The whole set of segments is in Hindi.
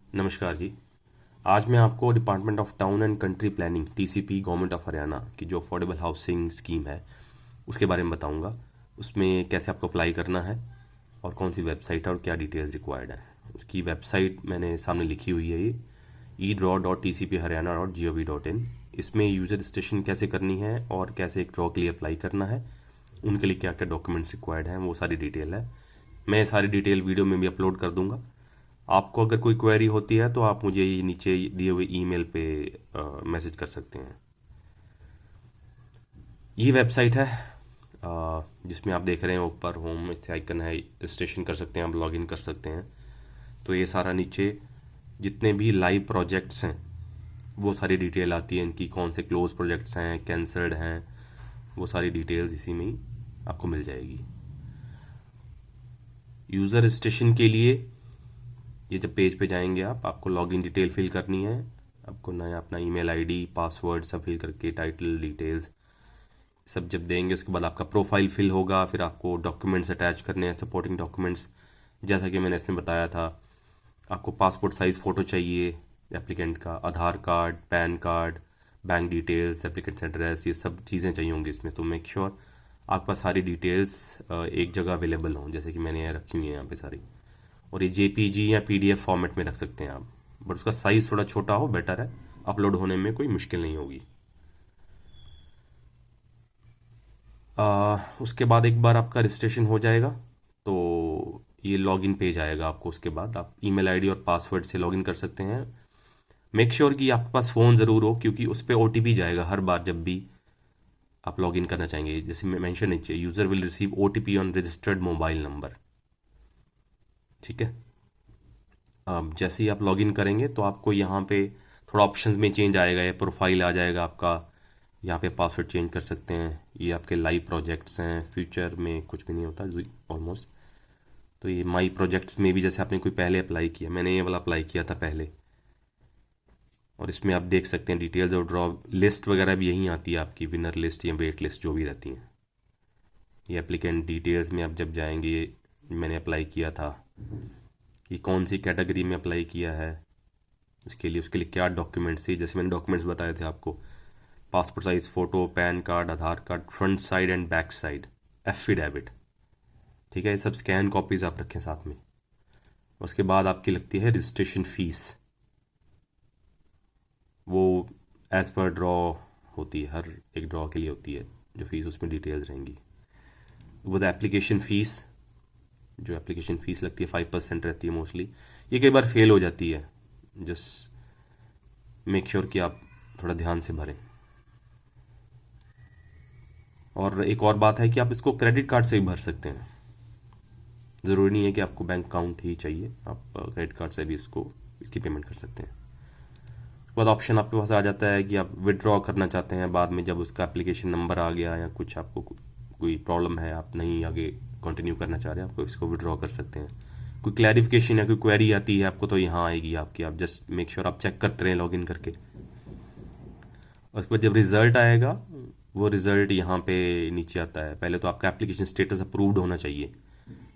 नमस्कार जी। आज मैं आपको department of town and country planning TCP government of Haryana की जो अफोर्डेबल हाउसिंग स्कीम है उसके बारे में बताऊंगा। उसमें कैसे आपको अप्लाई करना है और कौन सी वेबसाइट है और क्या डिटेल्स रिक्वायर्ड है। उसकी वेबसाइट मैंने सामने लिखी हुई है, ये e-draw.tcphariana.gov.in। इसमें यूज़र रजिस्ट्रेशन कैसे करनी है और कैसे एक ड्रॉ के लिए अप्लाई करना है, उनके लिए क्या क्या डॉक्यूमेंट्स रिक्वायर्ड हैं, वो सारी डिटेल है। मैं सारी डिटेल वीडियो में भी अपलोड कर दूंगा। आपको अगर कोई क्वेरी होती है तो आप मुझे ये नीचे दिए हुए ईमेल पे मैसेज कर सकते हैं। ये वेबसाइट है जिसमें आप देख रहे हैं ऊपर होम इस आइकन है, रजिस्ट्रेशन कर सकते हैं, आप लॉगिन कर सकते हैं। तो ये सारा नीचे जितने भी लाइव प्रोजेक्ट्स हैं वो सारी डिटेल आती है, इनकी कौन से क्लोज प्रोजेक्ट्स हैं, कैंसल्ड हैं, वो सारी डिटेल्स इसी में ही आपको मिल जाएगी। यूज़र रजिस्ट्रेशन के लिए ये जब पेज पे जाएंगे आपको लॉगिन डिटेल फिल करनी है। आपको नया अपना ईमेल आईडी पासवर्ड सब फिल करके टाइटल डिटेल्स सब जब देंगे उसके बाद आपका प्रोफाइल फिल होगा। फिर आपको डॉक्यूमेंट्स अटैच करने हैं, सपोर्टिंग डॉक्यूमेंट्स, जैसा कि मैंने इसमें बताया था। आपको पासपोर्ट साइज़ फ़ोटो चाहिए एप्लीकेंट का, Aadhaar card, pan card, bank details, applicants address, ये सब चीज़ें चाहिए होंगी इसमें। तो मेक श्योर आपके पास सारी डिटेल्स एक जगह अवेलेबल हों, जैसे कि मैंने यहाँ रखी हुई है यहाँ पे सारी। और ये जेपीजी या पीडीएफ फॉर्मेट में रख सकते हैं आप, बट उसका साइज़ थोड़ा छोटा हो बेटर है, अपलोड होने में कोई मुश्किल नहीं होगी। उसके बाद एक बार आपका रजिस्ट्रेशन हो जाएगा तो ये लॉगिन पेज आएगा आपको। उसके बाद आप ईमेल आईडी और पासवर्ड से लॉगिन कर सकते हैं। मेक श्योर कि आपके पास फ़ोन ज़रूर हो, क्योंकि उस पर ओटीपी जाएगा हर बार जब भी आप लॉगिन करना चाहेंगे। जैसे मैं मेंशन नीचे, user will receive OTP on registered mobile number. ठीक है। अब जैसे ही आप लॉगिन करेंगे तो आपको यहाँ पे थोड़ा ऑप्शंस में चेंज आएगा, ये प्रोफाइल आ जाएगा आपका। यहाँ पे पासवर्ड चेंज कर सकते हैं। ये आपके लाइव प्रोजेक्ट्स हैं, फ्यूचर में कुछ भी नहीं होता ऑलमोस्ट। तो ये माई प्रोजेक्ट्स में भी जैसे आपने कोई पहले अप्लाई किया, मैंने ये वाला अप्लाई किया था पहले, और इसमें आप देख सकते हैं डिटेल्स और ड्रॉ लिस्ट वगैरह भी यहीं आती है आपकी, विनर लिस्ट या वेट लिस्ट जो भी रहती हैं। ये एप्लीकेंट डिटेल्स में आप जब जाएंगे, मैंने अप्लाई किया था, ये कौन सी कैटेगरी में अप्लाई किया है, उसके लिए क्या डॉक्यूमेंट्स थे। जैसे मैंने डॉक्यूमेंट्स बताए थे आपको, passport size photo, pan card, Aadhaar card, front side and back side, affidavit. ठीक है, ये सब स्कैन कॉपीज़ आप रखें साथ में। उसके बाद आपकी लगती है रजिस्ट्रेशन फ़ीस, वो एज़ पर ड्रॉ होती है, हर एक ड्रॉ के लिए होती है जो फीस, उसमें डिटेल्स रहेंगी। वो एप्लीकेशन फ़ीस, जो एप्लीकेशन फ़ीस लगती है 5% रहती है मोस्टली। ये कई बार फेल हो जाती है, जस्ट मेक श्योर कि आप थोड़ा ध्यान से भरें। और एक और बात है कि आप इसको क्रेडिट कार्ड से भी भर सकते हैं, ज़रूरी नहीं है कि आपको बैंक अकाउंट ही चाहिए, आप क्रेडिट कार्ड से भी इसकी पेमेंट कर सकते हैं। उसके बाद ऑप्शन आपके पास आ जाता है कि आप विड्रॉ करना चाहते हैं बाद में, जब उसका एप्लीकेशन नंबर आ गया या कुछ आपको कोई प्रॉब्लम है, आप नहीं आगे कंटिन्यू करना चाह रहे हैं, आपको इसको विड्रॉ कर सकते हैं। कोई क्लैरिफिकेशन या कोई क्वेरी आती है आपको तो यहाँ आएगी आपकी, आप जस्ट मेक श्योर आप चेक करते रहें लॉगिन करके। और उसके बाद जब रिजल्ट आएगा, वो रिजल्ट यहाँ पे नीचे आता है। पहले तो आपका एप्लीकेशन स्टेटस अप्रूव्ड होना चाहिए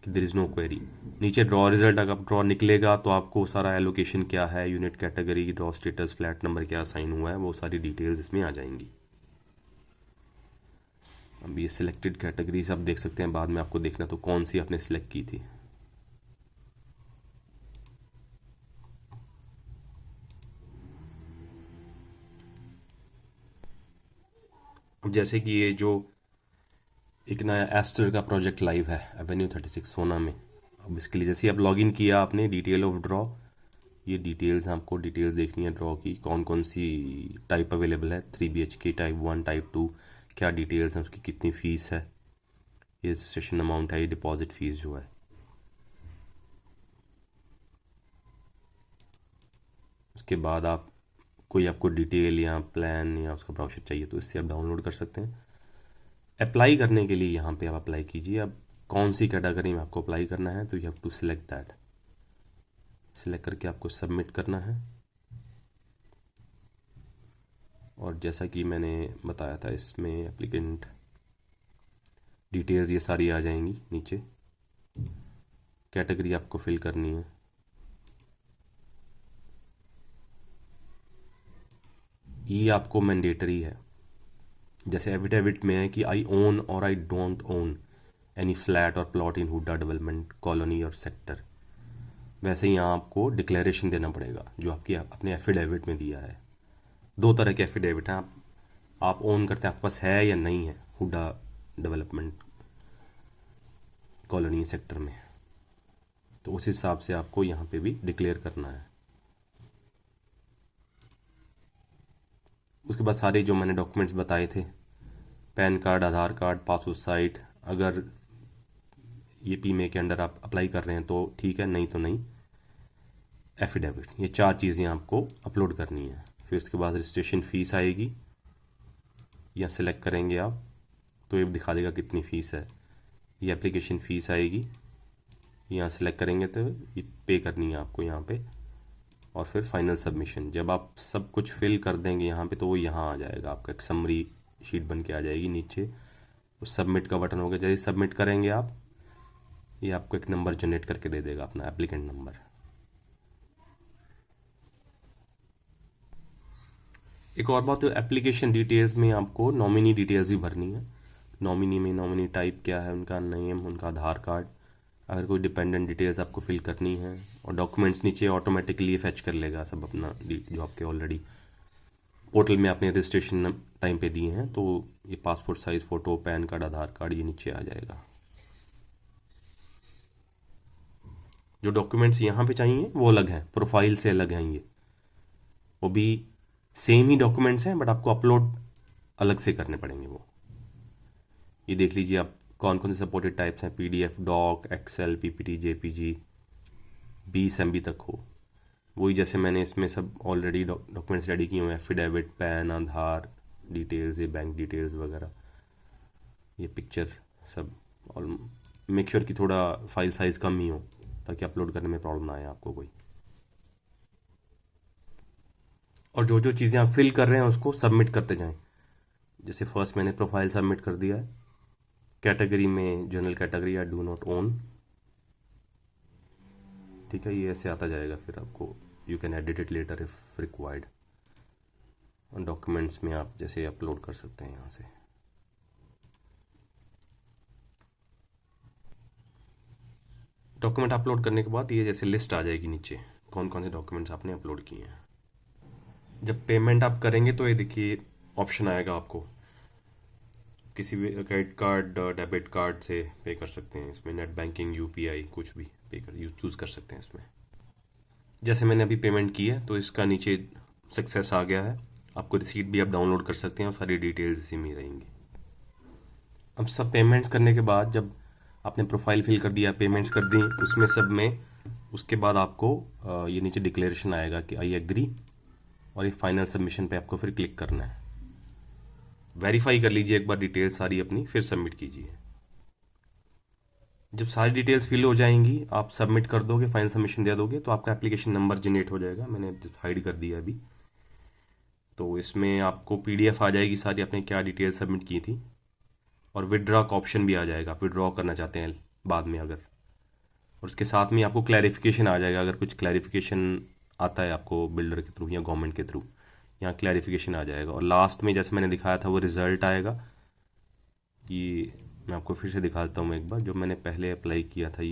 कि देर इज़ नो क्वेरी। नीचे ड्रॉ रिजल्ट, अगर ड्रॉ निकलेगा तो आपको सारा एलोकेशन क्या है, unit category, draw status, flat number क्या साइन हुआ है, वो सारी डिटेल्स इसमें आ जाएंगी। अब ये सिलेक्टेड कैटेगरीज आप देख सकते हैं, बाद में आपको देखना तो कौन सी आपने सिलेक्ट की थी। अब जैसे कि ये जो एक नया एस्टर का प्रोजेक्ट लाइव है एवेन्यू 36 सोना में, अब इसके लिए जैसे ही आप लॉगिन किया आपने, डिटेल ऑफ ड्रॉ, ये डिटेल्स आपको डिटेल्स देखनी है ड्रॉ की, कौन कौन सी टाइप अवेलेबल है, 3 BHK, टाइप 1, टाइप 2, क्या डिटेल्स हैं, उसकी कितनी फ़ीस है, ये रजिस्ट्रेशन अमाउंट है, ये डिपॉजिट फ़ीस जो है। उसके बाद आप कोई आपको डिटेल या प्लान या उसका ब्राउचर चाहिए तो इससे आप डाउनलोड कर सकते हैं। अप्लाई करने के लिए यहाँ पे आप अप्लाई कीजिए। अब कौन सी कैटेगरी में आपको अप्लाई करना है तो you have to select that, select करके आपको सबमिट करना है। और जैसा कि मैंने बताया था, इसमें एप्लीकेंट डिटेल्स ये सारी आ जाएंगी नीचे, कैटेगरी आपको फिल करनी है। ये आपको मैंडेटरी है। जैसे एफिडेविट में है कि I own or I don't own any flat or plot in HUDA development colony or sector, वैसे ही यहाँ आपको डिक्लेरेशन देना पड़ेगा जो आपकी अपने एफिडेविट में दिया है। दो तरह के एफिडेविट हैं, आप ओन करते हैं, आपके पास है या नहीं है हुडा डेवलपमेंट कॉलोनी सेक्टर में, तो उस हिसाब से आपको यहाँ पे भी डिक्लेयर करना है। उसके बाद सारे जो मैंने डॉक्यूमेंट्स बताए थे, pan card, Aadhaar card, passport site, अगर ये पीमे के अंडर आप अप्लाई कर रहे हैं तो ठीक है, नहीं तो नहीं। एफिडेविट, ये 4 चीज़ें आपको अपलोड करनी है। फिर उसके बाद रजिस्ट्रेशन फ़ीस आएगी, या सिलेक्ट करेंगे आप तो ये दिखा देगा कितनी फ़ीस है। ये एप्लीकेशन फ़ीस आएगी, यहाँ सेलेक्ट करेंगे तो ये पे करनी है आपको यहाँ पे। और फिर फाइनल सबमिशन, जब आप सब कुछ फिल कर देंगे यहाँ पे तो वो यहाँ आ जाएगा, आपका एक समरी शीट बन के आ जाएगी नीचे। उस सबमिट का बटन होगा, जैसे सबमिट करेंगे आप, ये आपको एक नंबर जनरेट करके दे देगा, अपना एप्लीकेंट नंबर। एक और बात, तो एप्लीकेशन डिटेल्स में आपको नॉमिनी डिटेल्स भी भरनी है। नॉमिनी में नॉमिनी टाइप क्या है, उनका नेम, उनका आधार कार्ड, अगर कोई डिपेंडेंट डिटेल्स आपको फिल करनी है। और डॉक्यूमेंट्स नीचे ऑटोमेटिकली फेच कर लेगा सब अपना, जो आपके ऑलरेडी पोर्टल में आपने रजिस्ट्रेशन टाइम पे दिए हैं। तो ये passport size photo, pan card, Aadhaar card, ये नीचे आ जाएगा। जो डॉक्यूमेंट्स यहाँ पे चाहिए वो अलग हैं, प्रोफाइल से अलग हैं, ये वो भी सेम ही डॉक्यूमेंट्स हैं बट आपको अपलोड अलग से करने पड़ेंगे वो। ये देख लीजिए आप कौन कौन से सपोर्टेड टाइप्स हैं, PDF, doc, excel, PPT, JPG, 20 MB तक हो। वही जैसे मैंने इसमें सब ऑलरेडी डॉक्यूमेंट्स रेडी किए हुए हैं, एफिडेविट, पैन, आधार डिटेल्स, ये बैंक डिटेल्स वगैरह, ये पिक्चर सब। और मेक श्योर कि थोड़ा फाइल साइज़ कम ही हो ताकि अपलोड करने में प्रॉब्लम ना आए आपको कोई। और जो जो चीज़ें आप फिल कर रहे हैं उसको सबमिट करते जाएं। जैसे फर्स्ट मैंने प्रोफाइल सबमिट कर दिया है, कैटेगरी में जनरल कैटेगरी या डू नॉट ओन, ठीक है, ये ऐसे आता जाएगा। फिर आपको you can edit it later if required. और डॉक्यूमेंट्स में आप जैसे अपलोड कर सकते हैं यहाँ से। डॉक्यूमेंट अपलोड करने के बाद ये जैसे लिस्ट आ जाएगी नीचे, कौन कौन से डॉक्यूमेंट्स आपने अपलोड किए हैं। जब पेमेंट आप करेंगे तो ये देखिए ऑप्शन आएगा, आपको किसी भी क्रेडिट कार्ड, डेबिट कार्ड से पे कर सकते हैं इसमें, नेट बैंकिंग, यूपीआई, कुछ भी पे कर चूज़ कर सकते हैं इसमें। जैसे मैंने अभी पेमेंट की है तो इसका नीचे सक्सेस आ गया है। आपको रिसीट भी आप डाउनलोड कर सकते हैं और सारी डिटेल्स इसी में रहेंगी। अब सब पेमेंट्स करने के बाद जब आपने प्रोफाइल फिल कर दिया, पेमेंट्स कर दी, उसमें सब में उसके बाद आपको ये नीचे डिक्लेरेशन आएगा कि आई एग्री, और ये फाइनल सबमिशन पे आपको फिर क्लिक करना है। वेरीफाई कर लीजिए एक बार डिटेल्स सारी अपनी, फिर सबमिट कीजिए। जब सारी डिटेल्स फिल हो जाएंगी, आप सबमिट कर दोगे, फाइनल सबमिशन दे दोगे, तो आपका एप्लीकेशन नंबर जनरेट हो जाएगा। मैंने हाइड कर दिया अभी। तो इसमें आपको पीडीएफ आ जाएगी सारी, आपने क्या डिटेल्स सबमिट की थी, और विदड्रॉ का ऑप्शन भी आ जाएगा, आप विदड्रॉ करना चाहते हैं बाद में अगर। और उसके साथ में आपको क्लैरिफिकेशन आ जाएगा, अगर कुछ क्लैरिफिकेशन आता है आपको बिल्डर के थ्रू या गवर्नमेंट के थ्रू, यहाँ क्लैरिफिकेशन आ जाएगा। और लास्ट में जैसे मैंने दिखाया था वो रिजल्ट आएगा। ये मैं आपको फिर से दिखा देता हूँ एक बार, जो मैंने पहले अप्लाई किया था,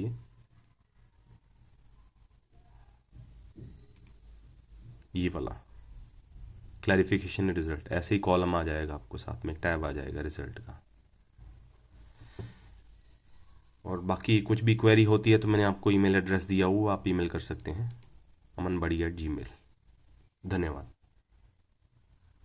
ये वाला क्लैरिफिकेशन रिजल्ट, ऐसे ही कॉलम आ जाएगा आपको, साथ में टैब आ जाएगा रिजल्ट का। और बाकी कुछ भी क्वेरी होती है तो मैंने आपको ईमेल एड्रेस दिया हुआ, आप ईमेल कर सकते हैं, amanbadi@gmail। धन्यवाद।